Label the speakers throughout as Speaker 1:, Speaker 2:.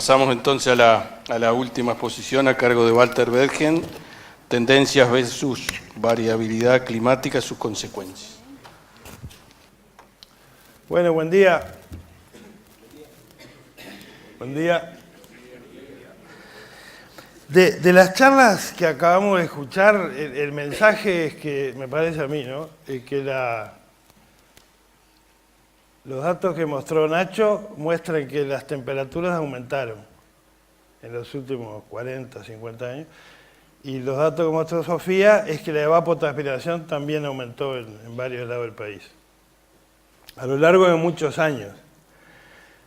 Speaker 1: Pasamos entonces a la última exposición a cargo de Walter Bergen, Tendencias versus variabilidad climática, sus consecuencias.
Speaker 2: Bueno, buen día. Buen día. De las charlas que acabamos de escuchar, el mensaje es que, me parece a mí, ¿no? Es que los datos que mostró Nacho muestran que las temperaturas aumentaron en los últimos 40, 50 años. Y los datos que mostró Sofía es que la evapotranspiración también aumentó en varios lados del país, a lo largo de muchos años.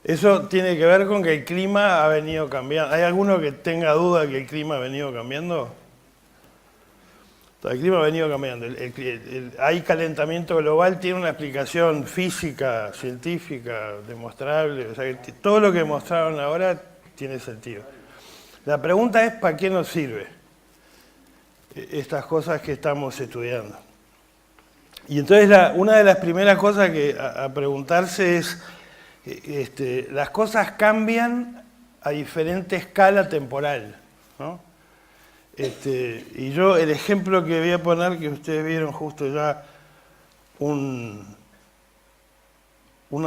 Speaker 2: Eso tiene que ver con que el clima ha venido cambiando. ¿Hay alguno que tenga duda que el clima ha venido cambiando? El clima ha venido cambiando. Hay calentamiento global, tiene una explicación física, científica, demostrable. O sea, que todo lo que mostraron ahora tiene sentido. La pregunta es, ¿para qué nos sirve estas cosas que estamos estudiando? Y entonces una de las primeras cosas a preguntarse es, las cosas cambian a diferente escala temporal, ¿no? Y yo el ejemplo que voy a poner, que ustedes vieron justo ya una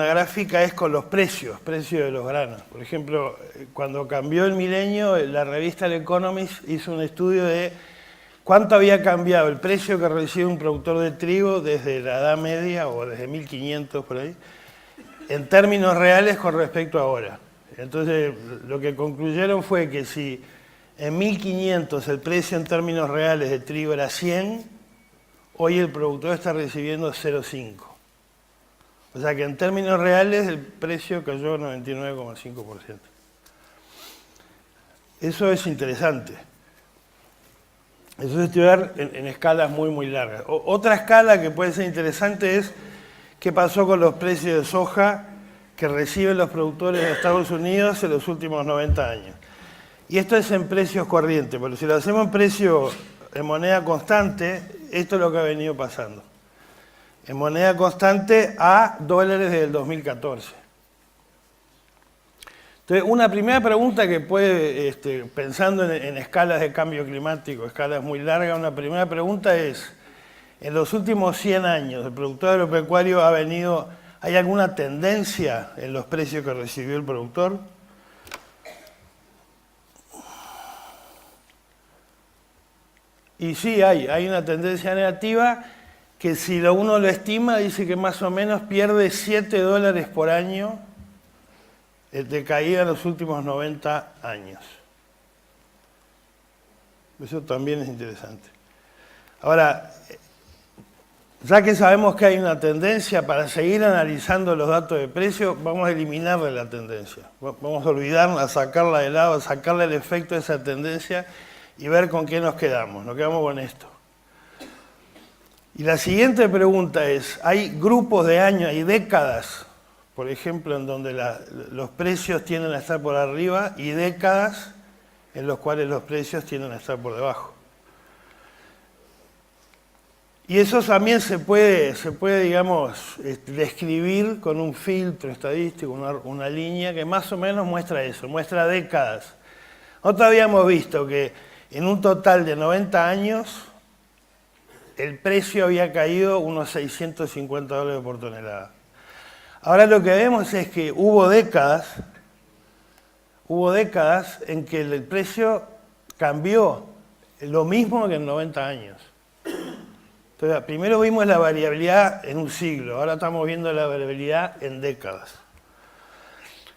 Speaker 2: gráfica, es con los precios de los granos. Por ejemplo, cuando cambió el milenio, la revista El Economist hizo un estudio de cuánto había cambiado el precio que recibe un productor de trigo desde la Edad Media o desde 1500 por ahí, en términos reales con respecto a ahora. Entonces, lo que concluyeron fue que si en 1500 el precio en términos reales de trigo era 100, hoy el productor está recibiendo 0,5. O sea que en términos reales el precio cayó 99,5%. Eso es interesante. Eso es estudiar en escalas muy, muy largas. Otra escala que puede ser interesante es qué pasó con los precios de soja que reciben los productores de Estados Unidos en los últimos 90 años. Y esto es en precios corrientes, pero si lo hacemos en precio en moneda constante, esto es lo que ha venido pasando. En moneda constante a dólares desde el 2014. Entonces, una primera pregunta que puede, pensando en escalas de cambio climático, escalas muy largas, una primera pregunta es, en los últimos 100 años, el productor agropecuario ¿hay alguna tendencia en los precios que recibió el productor? Y sí, hay una tendencia negativa que si uno lo estima, dice que más o menos pierde $7 por año de caída en los últimos 90 años. Eso también es interesante. Ahora, ya que sabemos que hay una tendencia, para seguir analizando los datos de precio, vamos a eliminarle la tendencia. Vamos a olvidarla, a sacarla de lado, a sacarle el efecto de esa tendencia y ver con qué nos quedamos. Nos quedamos con esto. Y la siguiente pregunta es, ¿hay grupos de años, hay décadas, por ejemplo, en donde los precios tienden a estar por arriba y décadas en los cuales los precios tienden a estar por debajo? Y eso también se puede digamos, describir con un filtro estadístico, una línea que más o menos muestra eso, muestra décadas. Nosotros habíamos visto que en un total de 90 años, el precio había caído unos $650 por tonelada. Ahora lo que vemos es que hubo décadas en que el precio cambió lo mismo que en 90 años. Entonces, primero vimos la variabilidad en un siglo, ahora estamos viendo la variabilidad en décadas.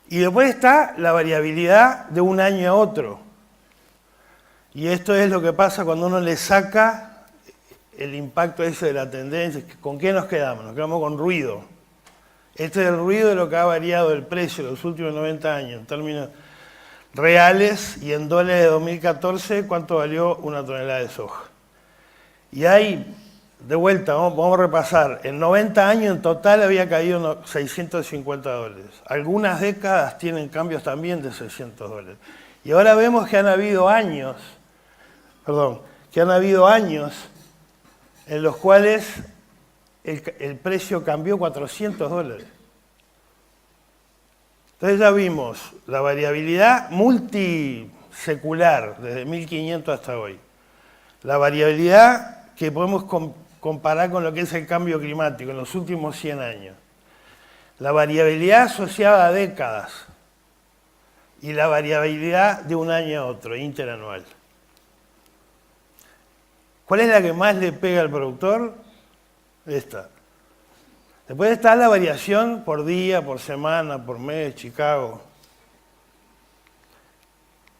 Speaker 2: Y después está la variabilidad de un año a otro. Y esto es lo que pasa cuando uno le saca el impacto ese de la tendencia. ¿Con qué nos quedamos? Nos quedamos con ruido. Este es el ruido de lo que ha variado el precio en los últimos 90 años, en términos reales, y en dólares de 2014, ¿cuánto valió una tonelada de soja? Y hay, de vuelta, vamos a repasar, en 90 años en total había caído $650. Algunas décadas tienen cambios también de $600. Y ahora vemos que han habido años en los cuales el precio cambió $400. Entonces ya vimos la variabilidad multisecular, desde 1500 hasta hoy. La variabilidad que podemos comparar con lo que es el cambio climático en los últimos 100 años. La variabilidad asociada a décadas y la variabilidad de un año a otro, interanual. ¿Cuál es la que más le pega al productor? Esta. Después está la variación por día, por semana, por mes, Chicago.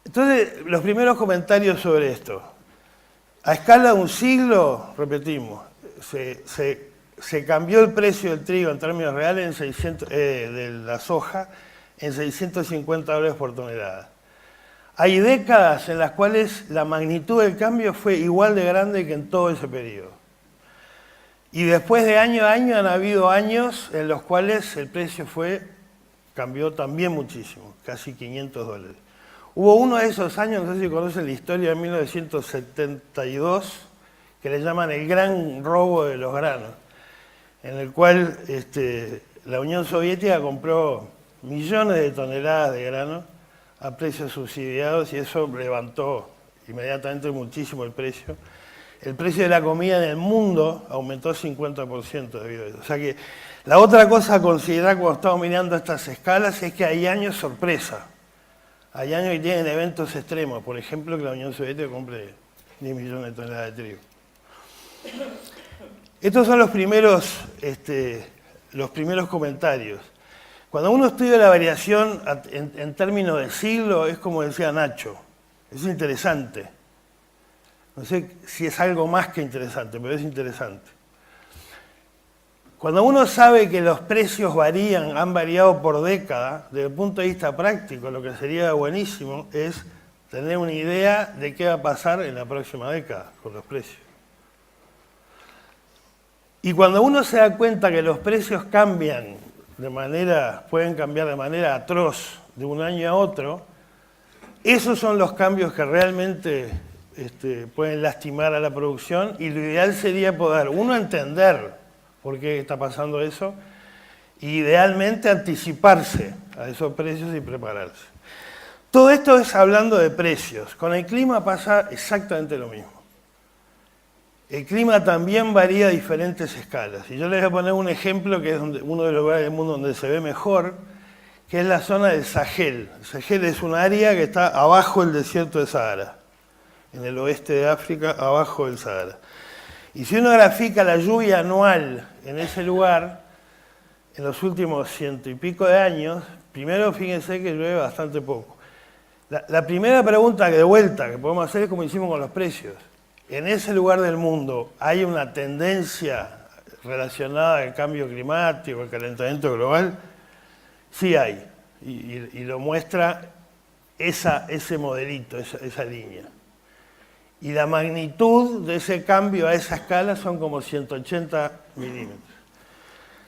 Speaker 2: Entonces, los primeros comentarios sobre esto. A escala de un siglo, repetimos, se cambió el precio del trigo en términos reales de la soja en $650 por tonelada. Hay décadas en las cuales la magnitud del cambio fue igual de grande que en todo ese periodo. Y después de año a año han habido años en los cuales el precio cambió también muchísimo, casi $500. Hubo uno de esos años, no sé si conocen la historia de 1972, que le llaman el gran robo de los granos, en el cual la Unión Soviética compró millones de toneladas de grano a precios subsidiados y eso levantó inmediatamente muchísimo el precio. El precio de la comida en el mundo aumentó 50% debido a eso. O sea que la otra cosa a considerar cuando estamos mirando estas escalas es que hay años sorpresa. Hay años que tienen eventos extremos. Por ejemplo, que la Unión Soviética compre 10 millones de toneladas de trigo. Estos son los primeros comentarios. Cuando uno estudia la variación en términos de siglo, es como decía Nacho, es interesante. No sé si es algo más que interesante, pero es interesante. Cuando uno sabe que los precios han variado por década, desde el punto de vista práctico, lo que sería buenísimo es tener una idea de qué va a pasar en la próxima década con los precios. Y cuando uno se da cuenta que los precios pueden cambiar de manera atroz de un año a otro, esos son los cambios que realmente pueden lastimar a la producción y lo ideal sería poder, uno, entender por qué está pasando eso y idealmente anticiparse a esos precios y prepararse. Todo esto es hablando de precios. Con el clima pasa exactamente lo mismo. El clima también varía a diferentes escalas. Y yo les voy a poner un ejemplo que es uno de los lugares del mundo donde se ve mejor, que es la zona del Sahel. El Sahel es un área que está abajo del desierto de Sahara, en el oeste de África, abajo del Sahara. Y si uno grafica la lluvia anual en ese lugar, en los últimos 100 y pico de años, primero fíjense que llueve bastante poco. La primera pregunta que podemos hacer es como hicimos con los precios. En ese lugar del mundo, ¿hay una tendencia relacionada al cambio climático, al calentamiento global? Sí hay, y lo muestra ese modelito, esa línea. Y la magnitud de ese cambio a esa escala son como 180 milímetros.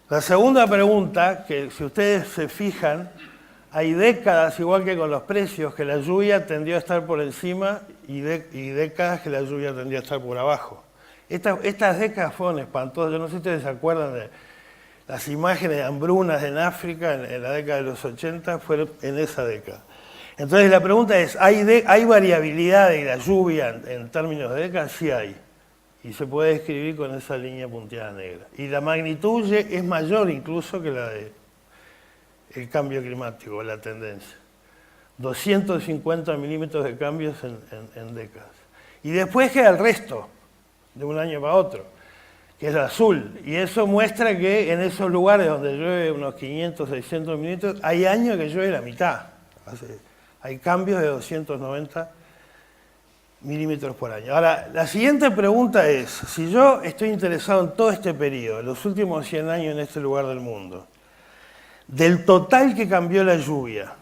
Speaker 2: La segunda pregunta, que si ustedes se fijan, hay décadas, igual que con los precios, que la lluvia tendió a estar por encima y décadas que la lluvia tendía a estar por abajo. Estas décadas fueron espantosas. Yo no sé si ustedes se acuerdan de las imágenes de hambrunas en África en la década de los 80, fueron en esa década. Entonces la pregunta es, ¿hay variabilidad de la lluvia en términos de décadas? Sí hay. Y se puede describir con esa línea punteada negra. Y la magnitud es mayor incluso que la del cambio climático, la tendencia. 250 milímetros de cambios en décadas. Y después queda el resto, de un año para otro, que es el azul. Y eso muestra que en esos lugares donde llueve unos 500, 600 milímetros, hay años que llueve la mitad. Hay cambios de 290 milímetros por año. Ahora, la siguiente pregunta es, si yo estoy interesado en todo este periodo, en los últimos 100 años en este lugar del mundo, del total que cambió la lluvia,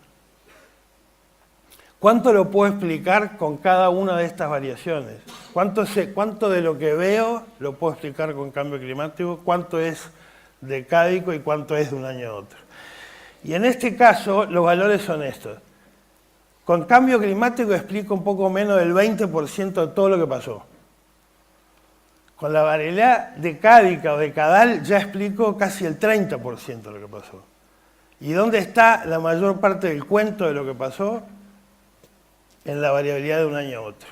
Speaker 2: ¿cuánto lo puedo explicar con cada una de estas variaciones? ¿Cuánto de lo que veo lo puedo explicar con cambio climático? ¿Cuánto es decádico y cuánto es de un año a otro? Y en este caso, los valores son estos. Con cambio climático explico un poco menos del 20% de todo lo que pasó. Con la variabilidad decádica o decadal ya explico casi el 30% de lo que pasó. ¿Y dónde está la mayor parte del cuento de lo que pasó? En la variabilidad de un año a otro.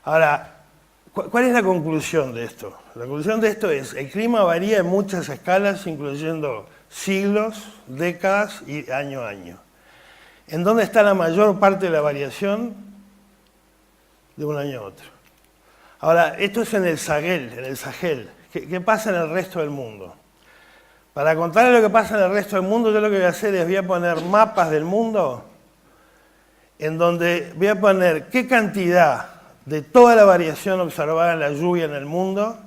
Speaker 2: Ahora, ¿cuál es la conclusión de esto? La conclusión de esto es, el clima varía en muchas escalas, incluyendo siglos, décadas y año a año. ¿En dónde está la mayor parte de la variación? De un año a otro. Ahora, esto es en el Sahel. ¿Qué pasa en el resto del mundo? Para contarles lo que pasa en el resto del mundo, yo lo que voy a hacer es voy a poner mapas del mundo en donde voy a poner qué cantidad de toda la variación observada en la lluvia en el mundo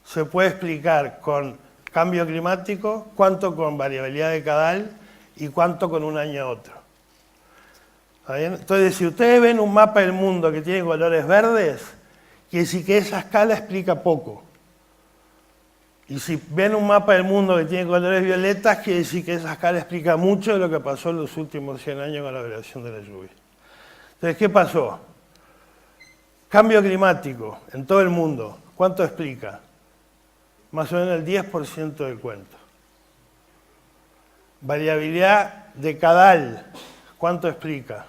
Speaker 2: se puede explicar con cambio climático, cuánto con variabilidad de Cadal y cuánto con un año a otro. ¿Está bien? Entonces, si ustedes ven un mapa del mundo que tiene colores verdes, quiere decir que esa escala explica poco. Y si ven un mapa del mundo que tiene colores violetas, quiere decir que esa escala explica mucho de lo que pasó en los últimos 100 años con la variación de la lluvia. Entonces, ¿qué pasó? Cambio climático en todo el mundo. ¿Cuánto explica? Más o menos el 10% del cuento. Variabilidad de Cadal. ¿Cuánto explica?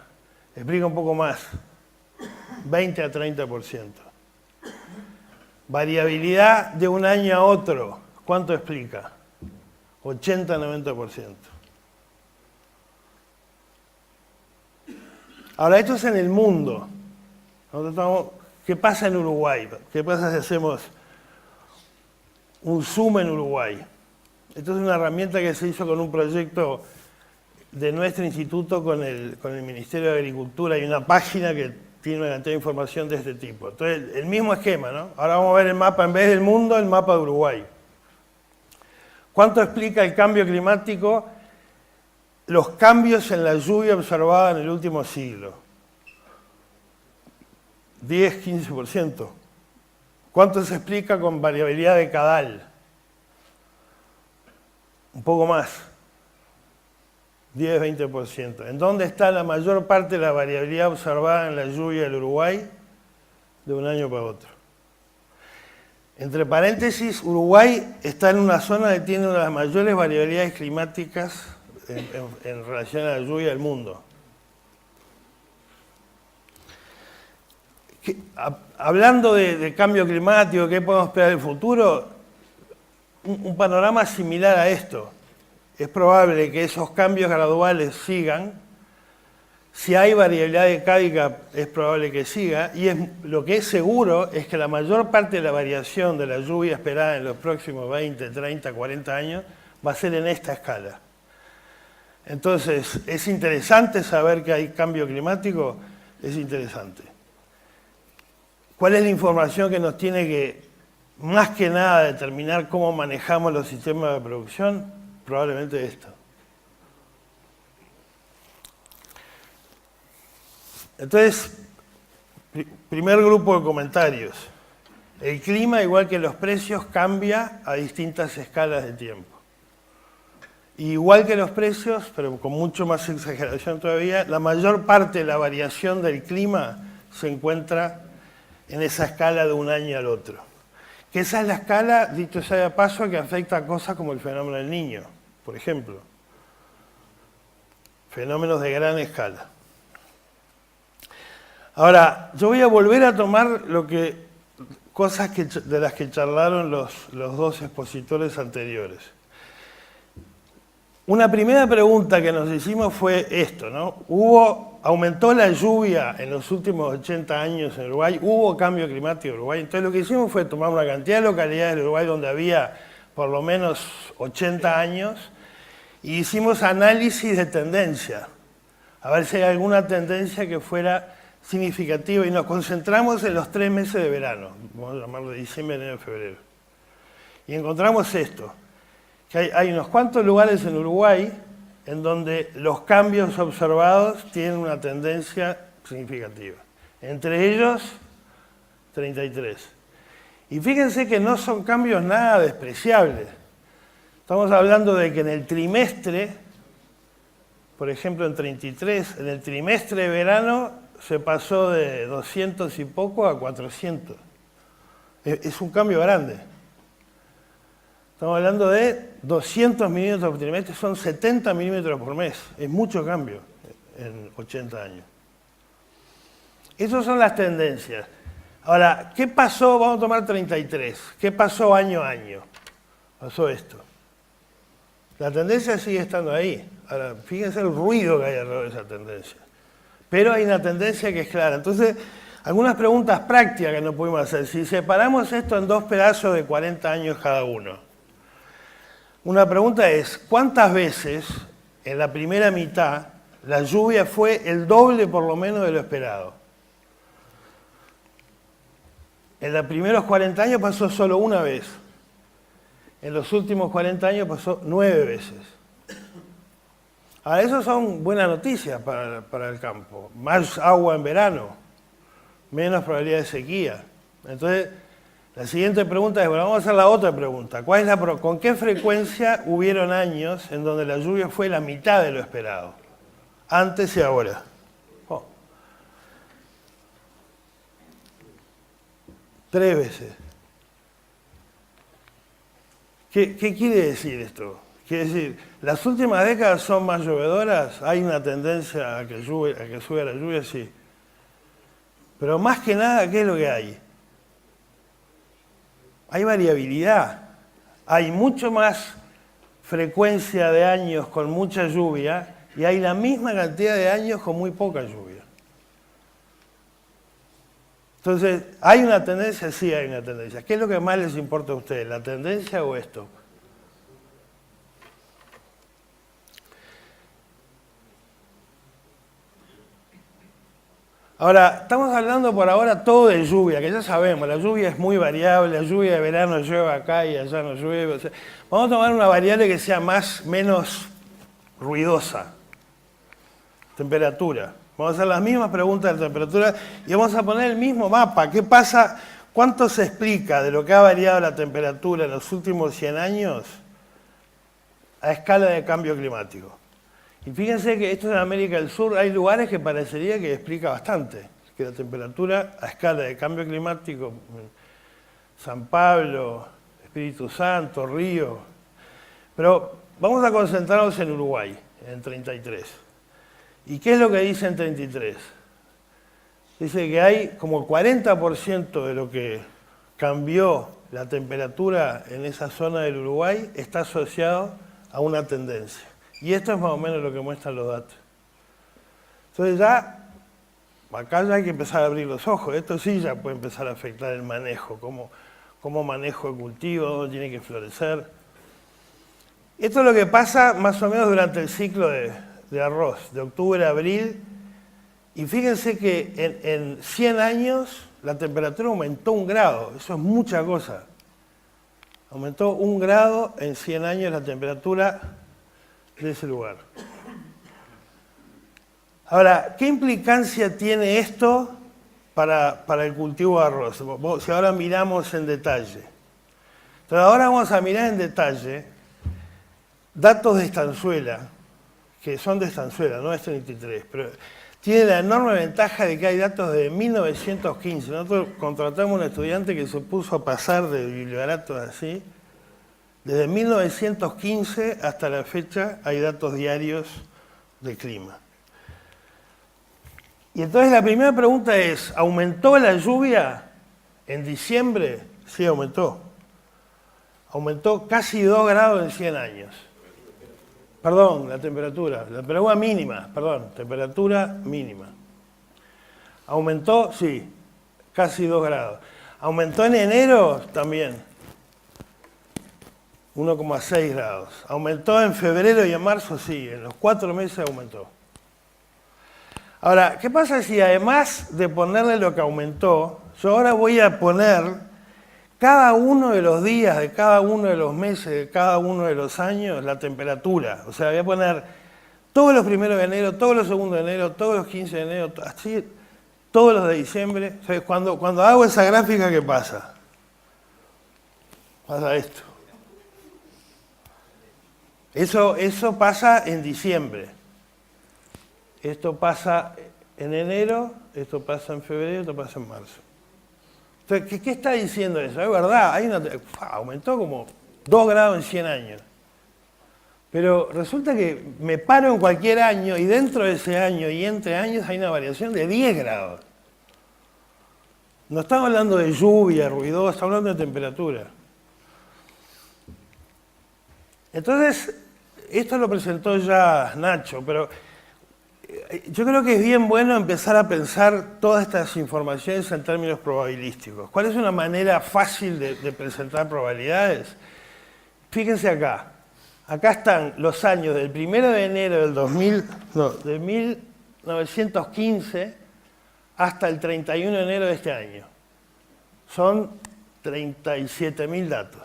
Speaker 2: Explica un poco más. 20 a 30%. Variabilidad de un año a otro. ¿Cuánto explica? 80 a 90%. Ahora, esto es en el mundo. ¿Qué pasa en Uruguay? ¿Qué pasa si hacemos un zoom en Uruguay? Esto es una herramienta que se hizo con un proyecto de nuestro instituto con el Ministerio de Agricultura. Hay una página que tiene una cantidad de información de este tipo. Entonces, el mismo esquema, ¿no? Ahora vamos a ver el mapa, en vez del mundo, el mapa de Uruguay. ¿Cuánto explica el cambio climático? Los cambios en la lluvia observada en el último siglo. 10, 15%. ¿Cuánto se explica con variabilidad de Cadal? Un poco más. 10, 20%. ¿En dónde está la mayor parte de la variabilidad observada en la lluvia del Uruguay? De un año para otro. Entre paréntesis, Uruguay está en una zona que tiene una de las mayores variabilidades climáticas en relación a la lluvia del mundo. Hablando de cambio climático, ¿qué podemos esperar del futuro? Un panorama similar a esto. Es probable que esos cambios graduales sigan. Si hay variabilidad decádica, es probable que siga. Y lo que es seguro es que la mayor parte de la variación de la lluvia esperada en los próximos 20, 30, 40 años va a ser en esta escala. Entonces, ¿es interesante saber que hay cambio climático? Es interesante. ¿Cuál es la información que nos tiene que, más que nada, determinar cómo manejamos los sistemas de producción? Probablemente esto. Entonces, primer grupo de comentarios. El clima, igual que los precios, cambia a distintas escalas de tiempo. Igual que los precios, pero con mucho más exageración todavía, la mayor parte de la variación del clima se encuentra en esa escala de un año al otro. Que esa es la escala, dicho sea de paso, que afecta a cosas como el fenómeno del Niño, por ejemplo. Fenómenos de gran escala. Ahora, yo voy a volver a tomar cosas de las que charlaron los dos expositores anteriores. Una primera pregunta que nos hicimos fue esto, ¿no? ¿Aumentó la lluvia en los últimos 80 años en Uruguay? ¿Hubo cambio climático en Uruguay? Entonces lo que hicimos fue tomar una cantidad de localidades de Uruguay donde había por lo menos 80 años y hicimos análisis de tendencia, a ver si hay alguna tendencia que fuera significativa, y nos concentramos en los 3 meses de verano, vamos a llamarlo diciembre, enero y febrero. Y encontramos esto, que hay unos cuantos lugares en Uruguay en donde los cambios observados tienen una tendencia significativa. Entre ellos, 33. Y fíjense que no son cambios nada despreciables. Estamos hablando de que en el trimestre, por ejemplo en 33, en el trimestre de verano se pasó de 200 y poco a 400. Es un cambio grande. Estamos hablando de 200 milímetros por trimestre, son 70 milímetros por mes. Es mucho cambio en 80 años. Esas son las tendencias. Ahora, ¿qué pasó? Vamos a tomar 33. ¿Qué pasó año a año? Pasó esto. La tendencia sigue estando ahí. Ahora, fíjense el ruido que hay alrededor de esa tendencia. Pero hay una tendencia que es clara. Entonces, algunas preguntas prácticas que no pudimos hacer. Si separamos esto en dos pedazos de 40 años cada uno. Una pregunta es, ¿cuántas veces en la primera mitad la lluvia fue el doble por lo menos de lo esperado? En los primeros 40 años pasó solo una vez. En los últimos 40 años pasó 9 veces. Ahora, eso son buenas noticias para el campo. Más agua en verano, menos probabilidad de sequía. Entonces, la siguiente pregunta es, bueno, vamos a hacer la otra pregunta. ¿Con qué frecuencia hubieron años en donde la lluvia fue la mitad de lo esperado? Antes y ahora. 3 veces. ¿Qué quiere decir esto? Quiere decir, las últimas décadas son más llovedoras, hay una tendencia a que sube la lluvia, sí. Pero más que nada, ¿qué es lo que hay? Hay variabilidad. Hay mucho más frecuencia de años con mucha lluvia y hay la misma cantidad de años con muy poca lluvia. Entonces, ¿hay una tendencia? Sí, hay una tendencia. ¿Qué es lo que más les importa a ustedes, la tendencia o esto? Ahora, estamos hablando por ahora todo de lluvia, que ya sabemos, la lluvia es muy variable, la lluvia de verano llueve acá y allá no llueve. O sea, vamos a tomar una variable que sea menos ruidosa. Temperatura. Vamos a hacer las mismas preguntas de temperatura y vamos a poner el mismo mapa. ¿Qué pasa? ¿Cuánto se explica de lo que ha variado la temperatura en los últimos 100 años a escala de cambio climático? Y fíjense que esto en América del Sur hay lugares que parecería que explica bastante, que la temperatura a escala de cambio climático, San Pablo, Espíritu Santo, Río, pero vamos a concentrarnos en Uruguay, en 33. ¿Y qué es lo que dice en 33? Dice que hay como 40% de lo que cambió la temperatura en esa zona del Uruguay está asociado a una tendencia. Y esto es más o menos lo que muestran los datos. Entonces acá ya hay que empezar a abrir los ojos. Esto sí ya puede empezar a afectar el manejo, cómo manejo el cultivo, dónde tiene que florecer. Esto es lo que pasa más o menos durante el ciclo de arroz, de octubre a abril. Y fíjense que en 100 años la temperatura aumentó 1 grado. Eso es mucha cosa. Aumentó 1 grado en 100 años la temperatura de ese lugar. Ahora, ¿qué implicancia tiene esto para el cultivo de arroz? Si ahora miramos en detalle. Entonces ahora vamos a mirar en detalle datos de estanzuela, que son de estanzuela, no es 33, pero tiene la enorme ventaja de que hay datos de 1915. Nosotros contratamos a un estudiante que se puso a pasar de bibliobaratos así. Desde 1915 hasta la fecha hay datos diarios de clima. Y entonces la primera pregunta es, ¿aumentó la lluvia en diciembre? Sí, aumentó. Aumentó casi 2 grados en 100 años. Perdón, la temperatura mínima, temperatura mínima. ¿Aumentó? Sí, casi 2 grados. ¿Aumentó en enero? También. 1,6 grados. ¿Aumentó en febrero y en marzo? Sí, en los 4 meses aumentó. Ahora, ¿qué pasa si además de ponerle lo que aumentó, yo ahora voy a poner cada uno de los días, de cada uno de los meses, de cada uno de los años, la temperatura? O sea, voy a poner todos los primeros de enero, todos los segundos de enero, todos los 15 de enero, así, todos los de diciembre. O sea, cuando hago esa gráfica, ¿qué pasa? Pasa esto. Eso pasa en diciembre. Esto pasa en enero, esto pasa en febrero, esto pasa en marzo. Entonces, ¿qué está diciendo eso? Es verdad, aumentó como 2 grados en 100 años. Pero resulta que me paro en cualquier año y dentro de ese año y entre años hay una variación de 10 grados. No estamos hablando de lluvia ruidosa, estamos hablando de temperatura. Entonces, esto lo presentó ya Nacho, pero yo creo que es bien bueno empezar a pensar todas estas informaciones en términos probabilísticos. ¿Cuál es una manera fácil de presentar probabilidades? Fíjense acá. Acá están los años del 1 de enero de 1915 hasta el 31 de enero de este año. Son 37.000 datos.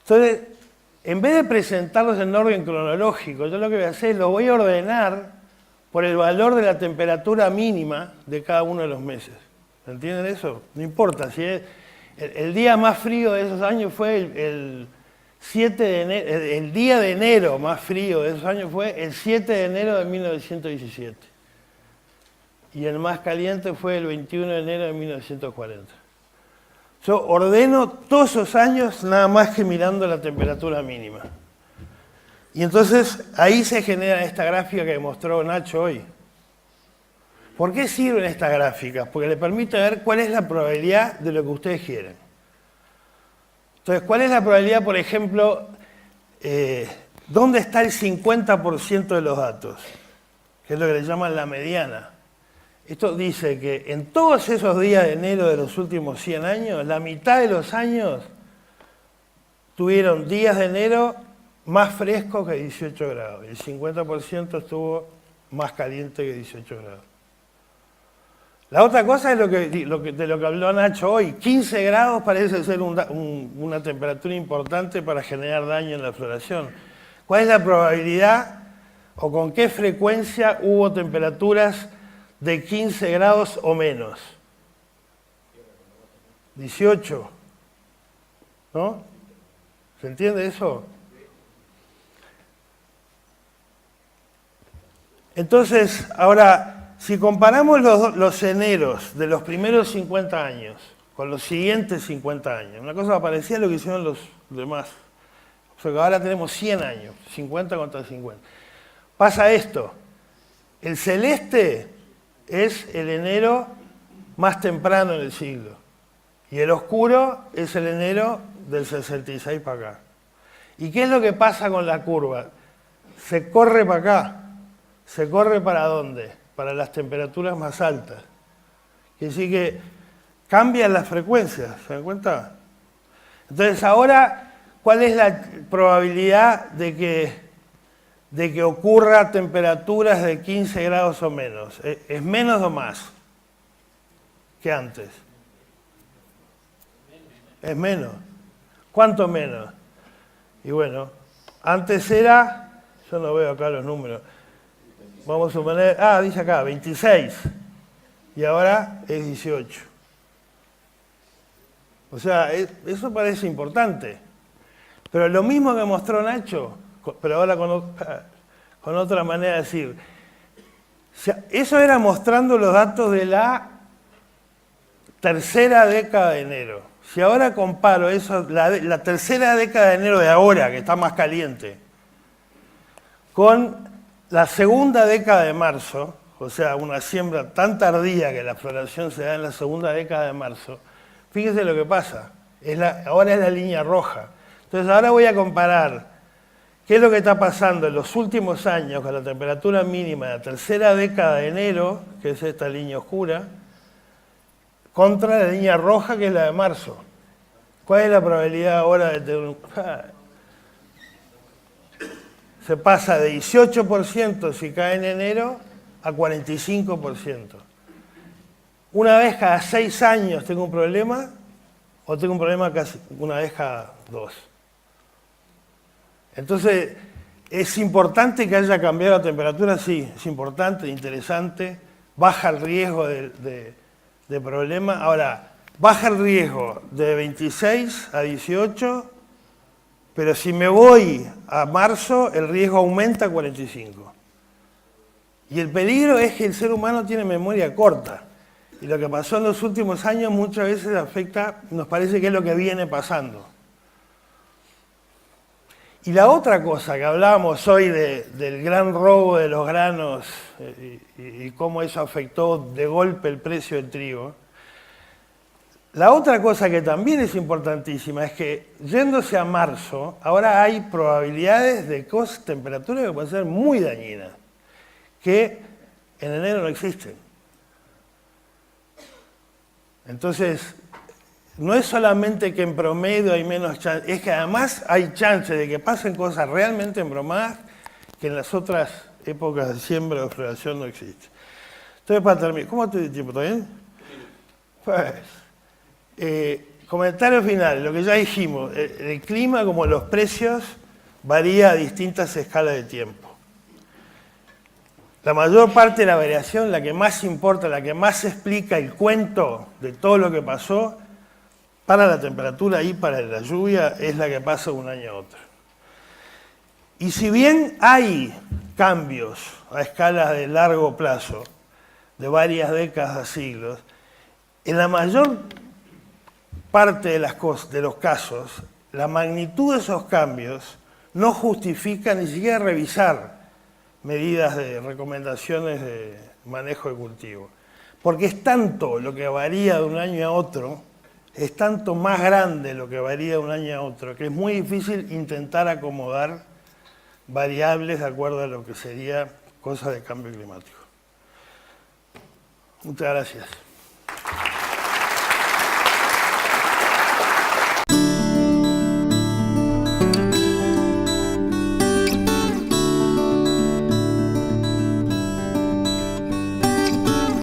Speaker 2: Entonces, en vez de presentarlos en orden cronológico, yo lo que voy a hacer es lo voy a ordenar por el valor de la temperatura mínima de cada uno de los meses. ¿Entienden eso? No importa. Si es, el día más frío de esos años fue el 7 de enero, el día de enero más frío de esos años fue el 7 de enero de 1917. Y el más caliente fue el 21 de enero de 1940. Yo ordeno todos esos años nada más que mirando la temperatura mínima. Y entonces ahí se genera esta gráfica que mostró Nacho hoy. ¿Por qué sirven estas gráficas? Porque le permite ver cuál es la probabilidad de lo que ustedes quieren. Entonces, ¿cuál es la probabilidad, por ejemplo, dónde está el 50% de los datos? Que es lo que le llaman la mediana. Esto dice que en todos esos días de enero de los últimos 100 años, la mitad de los años tuvieron días de enero más frescos que 18 grados. El 50% estuvo más caliente que 18 grados. La otra cosa es de lo que habló Nacho hoy. 15 grados parece ser una temperatura importante para generar daño en la floración. ¿Cuál es la probabilidad o con qué frecuencia hubo temperaturas de 15 grados o menos? 18. ¿No? ¿Se entiende eso? Entonces, ahora, si comparamos los eneros de los primeros 50 años con los siguientes 50 años, una cosa parecida a lo que hicieron los demás. O sea que ahora tenemos 100 años, 50 contra 50. Pasa esto. El celeste es el enero más temprano en el siglo. Y el oscuro es el enero del 66 para acá. ¿Y qué es lo que pasa con la curva? Se corre para acá. ¿Se corre para dónde? Para las temperaturas más altas. Quiere decir que cambian las frecuencias, ¿se dan cuenta? Entonces ahora, ¿cuál es la probabilidad de que ocurra temperaturas de 15 grados o menos? ¿Es menos o más que antes? Es menos. ¿Cuánto menos? Y bueno, antes era, yo no veo acá los números, vamos a suponer, dice acá, 26, y ahora es 18. O sea, eso parece importante. Pero lo mismo que mostró Nacho, pero ahora con otra manera de decir. O sea, eso era mostrando los datos de la tercera década de enero. Si ahora comparo eso, la tercera década de enero de ahora, que está más caliente, con la segunda década de marzo, o sea, una siembra tan tardía que la floración se da en la segunda década de marzo, fíjense lo que pasa. Ahora es la línea roja. Entonces ahora voy a comparar qué es lo que está pasando en los últimos años con la temperatura mínima de la tercera década de enero, que es esta línea oscura, contra la línea roja, que es la de marzo. ¿Cuál es la probabilidad ahora de tener un... Se pasa de 18% si cae en enero a 45%. Una vez cada 6 años tengo un problema, o tengo un problema casi una vez cada 2. Entonces, ¿es importante que haya cambiado la temperatura? Sí, es importante, interesante, baja el riesgo de problema. Ahora, baja el riesgo de 26 a 18, pero si me voy a marzo, el riesgo aumenta a 45. Y el peligro es que el ser humano tiene memoria corta. Y lo que pasó en los últimos años muchas veces afecta, nos parece que es lo que viene pasando. Y la otra cosa que hablábamos hoy del gran robo de los granos y cómo eso afectó de golpe el precio del trigo, la otra cosa que también es importantísima es que yéndose a marzo, ahora hay probabilidades de temperaturas que pueden ser muy dañinas, que en enero no existen. Entonces, no es solamente que en promedio hay menos chance, es que además hay chance de que pasen cosas realmente embromadas que en las otras épocas de siembra o floración no existen. Entonces, para terminar, ¿cómo estoy de tiempo? ¿Está bien? Pues, comentario final, lo que ya dijimos, el clima como los precios varía a distintas escalas de tiempo. La mayor parte de la variación, la que más importa, la que más explica el cuento de todo lo que pasó, para la temperatura y para la lluvia, es la que pasa de un año a otro. Y si bien hay cambios a escalas de largo plazo, de varias décadas a siglos, en la mayor parte de los casos, la magnitud de esos cambios no justifica ni siquiera revisar medidas de recomendaciones de manejo de cultivo. Porque es tanto lo que varía de un año a otro, es tanto más grande lo que varía de un año a otro, que es muy difícil intentar acomodar variables de acuerdo a lo que sería cosa de cambio climático. Muchas gracias.